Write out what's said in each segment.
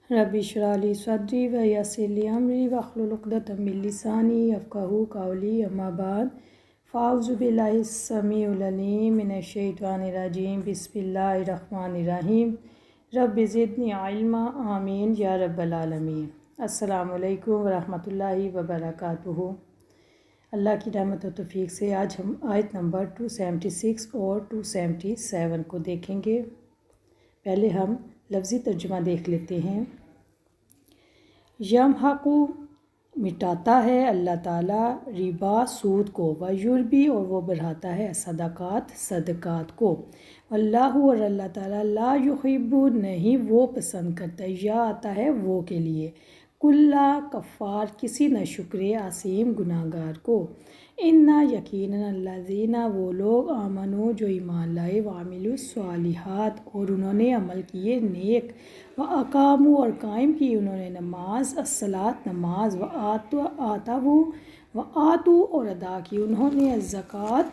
Rabbi इश्रह ली सदरी व यस्सिर ली अमरी वहलुल उक़दतम मिन लिसानी यफ़क़हू क़ौली अम्मा बाद फ़अऊज़ु बिल्लाहि समीउल अलीम मिनश शैतानिर रजीम बिस्मिल्लाहिर रहमानिर रहीम रब्बि ज़िदनी इल्मा आमीन या रब्बल आलमीन। अस्सलामु अलैकुम व रहमतुल्लाहि व बरकातुहू। अल्लाह की रहमत व तौफ़ीक़ से आज हम आयत नंबर 276 और 277 को देखेंगे। पहले हम लफ्ज़ी तर्जुमा देख लेते हैं। यमहक़ु मिटाता है अल्लाह ताला रिबा सूद को, व युरबी और वो बढ़ाता है सदक़ात को। अल्लाहु और अल्लाह ताला ला युहिब्बु नहीं वो पसंद करता, या आता है वो के लिए, कुल्ला कफ़ार किसी न शुक्र आसीम गुनाहगार को। इन्ना यकीनन अल्लज़ीना वो लोग आमनो जो ईमान लाए, वामिलु स्वालिहात और उन्होंने अमल किए नेक, व अकामु और कायम की उन्होंने नमाज अस्सलात नमाज, व आतू और अदा की उन्होंने ज़कात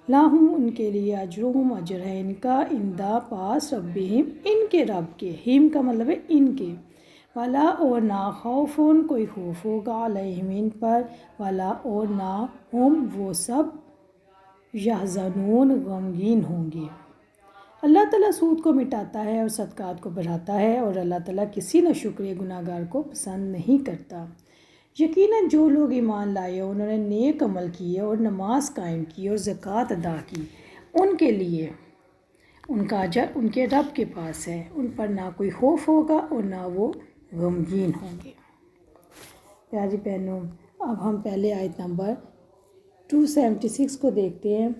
लाहुम उनके लिए अजरुहुम अजर है इनका, इंदा पास रब्बिहिम इनके रब के, हिम का मतलब है इनके, वाला और ना खौफुन कोई खौफ होगा अलैहिम इन पर, वाला और ना हम वो सब यहज़नून गमगीन होंगे। अल्लाह ताला सूद को मिटाता है और सदक़ात को बढ़ाता है, और अल्लाह ताला किसी न शुक्र गुनाहगार को पसंद नहीं करता। यकीनन जो लोग ईमान लाए, उन्होंने नेक अमल किए और नमाज कायम की और ज़कात अदा की, उनके लिए उनका अजर उनके रब के पास है, उन पर ना कोई खौफ होगा और ना वो गमगीन होंगे। प्यारी बहनों, अब हम पहले आयत नंबर 276 को देखते हैं।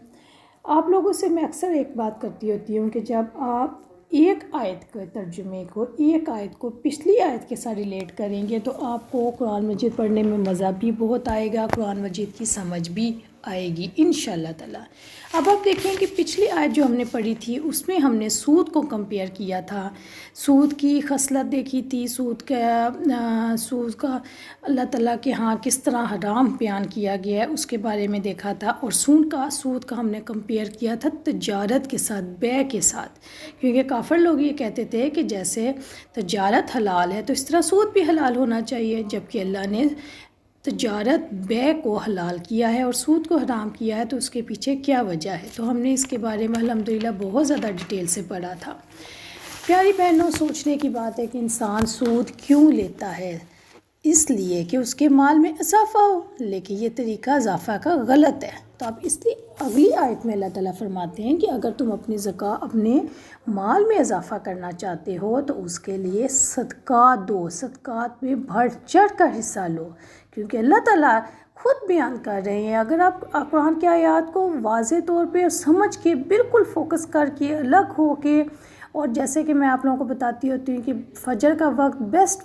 आप लोगों से मैं अक्सर एक बात करती होती हूँ कि जब आप एक आयत के तर्जुमे को, एक आयत को पिछली आयत के साथ रिलेट करेंगे तो आपको कुरान मजीद पढ़ने में मज़ा भी बहुत आएगा, कुरान मजीद की समझ भी आएगी इंशाअल्लाह ताला। अब आप देखें कि पिछली आयत जो हमने पढ़ी थी उसमें हमने सूद को कंपेयर किया था, सूद की खसलत देखी थी, सूद का अल्लाह ताला के यहाँ किस तरह हराम बयान किया गया है उसके बारे में देखा था, और सूद का हमने कंपेयर किया था तजारत के साथ, बै के साथ, क्योंकि काफ़र लोग ये कहते थे कि जैसे तजारत हलाल है तो इस तरह सूद भी हलाल होना चाहिए, जबकि अल्लाह ने तजारत बै को हलाल किया है और सूद को हराम किया है, तो उसके पीछे क्या वजह है। तो हमने इसके बारे में अल्हम्दुलिल्लाह बहुत ज़्यादा डिटेल से पढ़ा था। प्यारी बहनों, सोचने की बात है कि इंसान सूद क्यों लेता है, इसलिए कि उसके माल में इजाफ़ा हो, लेकिन ये तरीका इजाफ़ा का गलत है। तो अब इसलिए अगली आयत में अल्लाह ताला फरमाते हैं कि अगर तुम अपने माल में इजाफ़ा करना चाहते हो तो उसके लिए सदक़ात दो, सदक़ात में बढ़ चढ़ कर हिस्सा लो, क्योंकि अल्लाह ताला खुद बयान कर रहे हैं। अगर आप कुरान की आयत को वाज़े तौर पे समझ के, बिल्कुल फोकस करके, अलग हो के, और जैसे कि मैं आप लोगों को बताती होती हूँ कि फजर का वक्त बेस्ट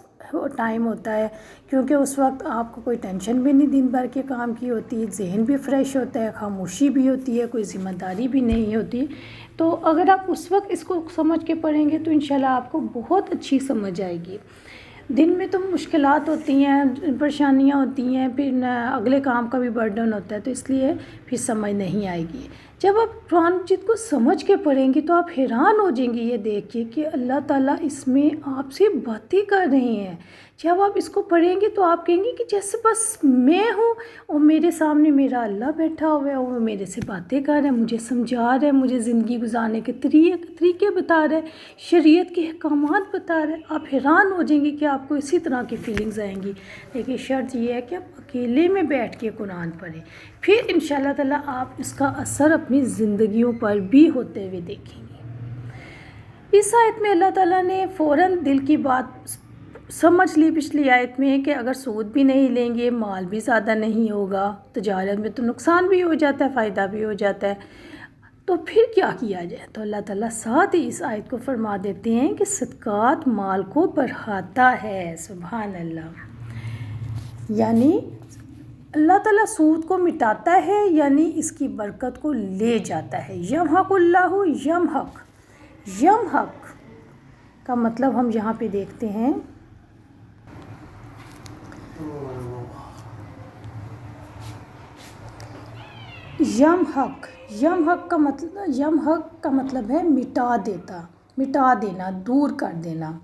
टाइम होता है, क्योंकि उस वक्त आपको कोई टेंशन भी नहीं दिन भर के काम की होती, जहन भी फ्रेश होता है, खामोशी भी होती है, कोई ज़िम्मेदारी भी नहीं होती। तो अगर आप उस वक्त इसको समझ के पढ़ेंगे तो इंशाल्लाह आपको बहुत अच्छी समझ आएगी। दिन में तो मुश्किलात होती हैं, परेशानियां होती हैं, फिर अगले काम का भी बर्डन होता है, तो इसलिए फिर समझ नहीं आएगी। जब आप कुरान मजीद को समझ के पढ़ेंगी तो आप हैरान हो जाएंगी ये देख के कि अल्लाह ताला इसमें आपसे बातें कर रहे हैं। जब आप इसको पढ़ेंगे तो आप कहेंगे कि जैसे बस मैं हूँ और मेरे सामने मेरा अल्लाह बैठा हुआ है और वो मेरे से बातें कर रहे हैं, मुझे समझा रहे हैं, मुझे ज़िंदगी गुजारने के तरीके बता रहे हैं, शरीयत के अहकामात बता रहे हैं। आप हैरान हो जाएंगे कि आपको इसी तरह की फीलिंग्स आएंगी। लेकिन शर्त ये है कि आप अकेले में बैठ के कुरान पढ़ें, फिर इंशाअल्लाह ताला आप इसका असर अपनी ज़िंदगियों पर भी होते हुए देखेंगे। इस आयत में अल्लाह ताला ने फ़ौरन दिल की बात समझ ली पिछली आयत में कि अगर सूद भी नहीं लेंगे, माल भी ज़्यादा नहीं होगा, तजारत में तो नुकसान भी हो जाता है, फ़ायदा भी हो जाता है, तो फिर क्या किया जाए। तो अल्लाह ताला साथ ही इस आयत को फरमा देते हैं कि सदक़ात माल को बढ़ाता है। सुभान अल्लाह, यानी अल्लाह ताला सूद को मिटाता है, यानी इसकी बरकत को ले जाता है। यमहकुल्लाहु यमहक का मतलब हम यहाँ पे देखते हैं, यमहक का मतलब है मिटा देना, दूर कर देना।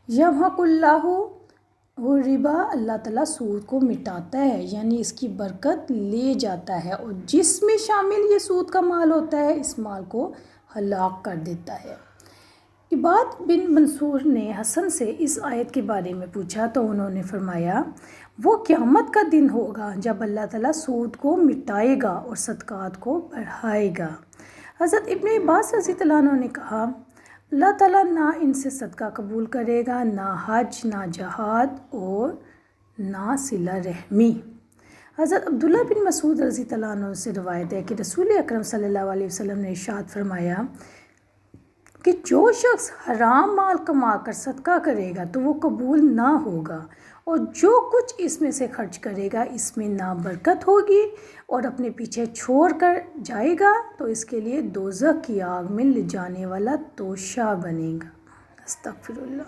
यमहक़ु अल्लाहु रिबा, अल्लाह ताला सूद को मिटाता है, यानी इसकी बरकत ले जाता है, और जिसमें शामिल ये सूद का माल होता है इस माल को हलाक कर देता है। इबाद बिन मंसूर ने हसन से इस आयत के बारे में पूछा तो उन्होंने फरमाया, वो क़यामत का दिन होगा जब अल्लाह ताला सूद को मिटाएगा और सदक़ात को बढ़ाएगा। हज़रत इब्न अब्बास रज़ी अल्लाह अन्हु ने कहा, अल्लाह ताला ना इनसे सदका कबूल करेगा, ना हज, ना जहाद और ना सिला रहमी। हज़रत अब्दुल्ला बिन मसूद रज़ी अल्लाह अन्हु से रवायत है कि रसूल अकरम सल्लल्लाहु अलैहि वसल्लम ने इरशाद फरमाया कि जो शख्स हराम माल कमा कर सदका करेगा तो वो कबूल ना होगा, और जो कुछ इसमें से खर्च करेगा इसमें ना बरकत होगी और अपने पीछे छोड़ कर जाएगा तो इसके लिए दोज़ख की आग में ले जाने वाला तोशा बनेगा। अस्तग़फिरुल्लाह।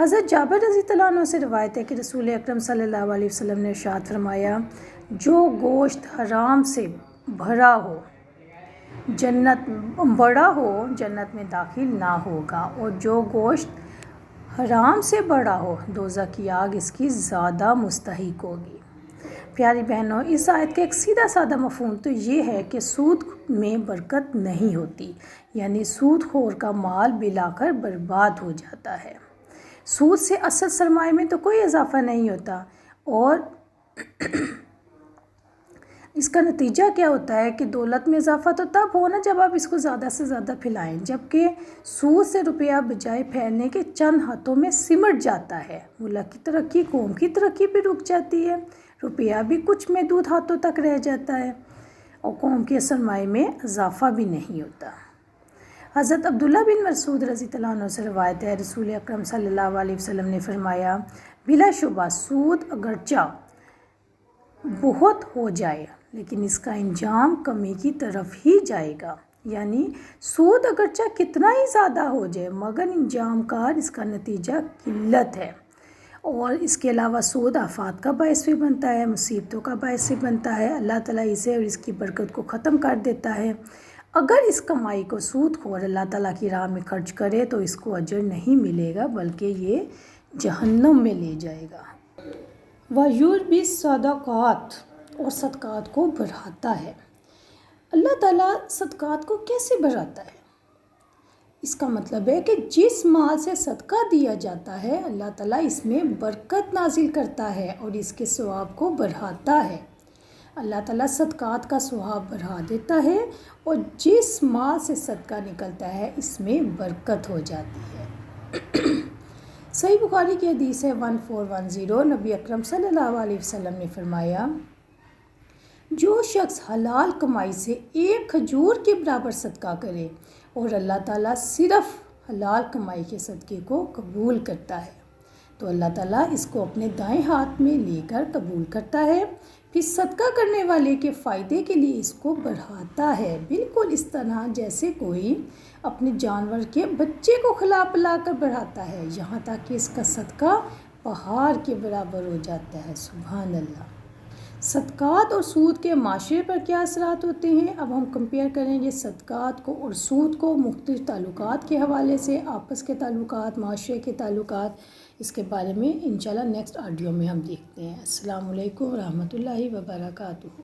हज़रत जाबिर रज़ी अल्लाह अन्हु से रवायत है कि रसूल अकरम सल्लल्लाहु अलैहि वसल्लम ने इरशाद फरमाया, जो गोश्त हराम से भरा हो जन्नत में दाखिल ना होगा, और जो गोश्त हराम से बड़ा हो दोज़ख की आग इसकी ज़्यादा मुस्तहिक होगी। प्यारी बहनों, इस आयत का एक सीधा साधा मफ़हूम तो ये है कि सूद में बरकत नहीं होती, यानी सूद खोर का माल बिलाकर बर्बाद हो जाता है। सूद से असल सरमाए में तो कोई इजाफ़ा नहीं होता, और इसका नतीजा क्या होता है कि दौलत में इजाफ़ा तो तब हो ना जब आप इसको ज़्यादा से ज़्यादा फैलाएं, जबकि सूद से रुपया बजाय फैलने के चंद हाथों में सिमट जाता है। मुल्क की तरक्की, कौम की तरक्की भी रुक जाती है, रुपया भी कुछ महदूद हाथों तक रह जाता है, और कौम के सरमाए में इजाफ़ा भी नहीं होता। हज़रत अब्दुल्ला बिन मसूद रज़ी अल्लाह अन्हु से रवायत है, रसूल अकरम सल्लल्लाहु अलैहि वसल्लम ने फरमाया, बिलाशुबा सूद अगरचा बहुत हो जाए लेकिन इसका इंजाम कमी की तरफ ही जाएगा, यानी सूद अगरचा कितना ही ज़्यादा हो जाए मगर इंजाम कार इसका नतीजा किल्लत है। और इसके अलावा सूद आफात का बायस भी बनता है, मुसीबतों का बायस भी बनता है। अल्लाह ताला इसे और इसकी बरकत को ख़त्म कर देता है। अगर इस कमाई को सूद खोर अल्लाह ताला की राह में खर्च करे तो इसको अजर नहीं मिलेगा बल्कि ये जहन्नम में ले जाएगा। वयुर्बी सदक़ात, और सदक़ात को बढ़ाता है। अल्लाह ताला सदक़ात को कैसे बढ़ाता है? इसका मतलब है कि जिस माल से सदका दिया जाता है अल्लाह ताला इसमें बरकत नाजिल करता है और इसके सवाब को बढ़ाता है। अल्लाह ताला सदक़ात का सवाब बढ़ा देता है, और जिस माल से सदका निकलता है इसमें बरकत हो जाती है। सही बुखारी की हदीस है 1410, नबी अकरम सल्लल्लाहु अलैहि वसल्लम ने फरमाया, जो शख्स हलाल कमाई से एक खजूर के बराबर सदका करे और अल्लाह ताला सिर्फ़ हलाल कमाई के सदक़े को कबूल करता है तो अल्लाह ताला इसको अपने दाएं हाथ में लेकर कबूल करता है, फिर सदका करने वाले के फ़ायदे के लिए इसको बढ़ाता है, बिल्कुल इस तरह जैसे कोई अपने जानवर के बच्चे को खिला पिला कर बढ़ाता है, यहाँ तक कि इसका सदका पहाड़ के बराबर हो जाता है। सुभान अल्लाह। सदक़ात और सूद के माशरे पर क्या असरात होते हैं, अब हम कंपेयर करेंगे सदक़ात को और सूद को मुख्तलिफ़ ताल्लुकात के हवाले से, आपस के ताल्लुकात, माशरे के ताल्लुकात। इसके बारे में इंशाल्लाह नेक्स्ट ऑडियो में हम देखते हैं। अस्सलामु अलैकुम रहमतुल्लाहि व बरकातुहू।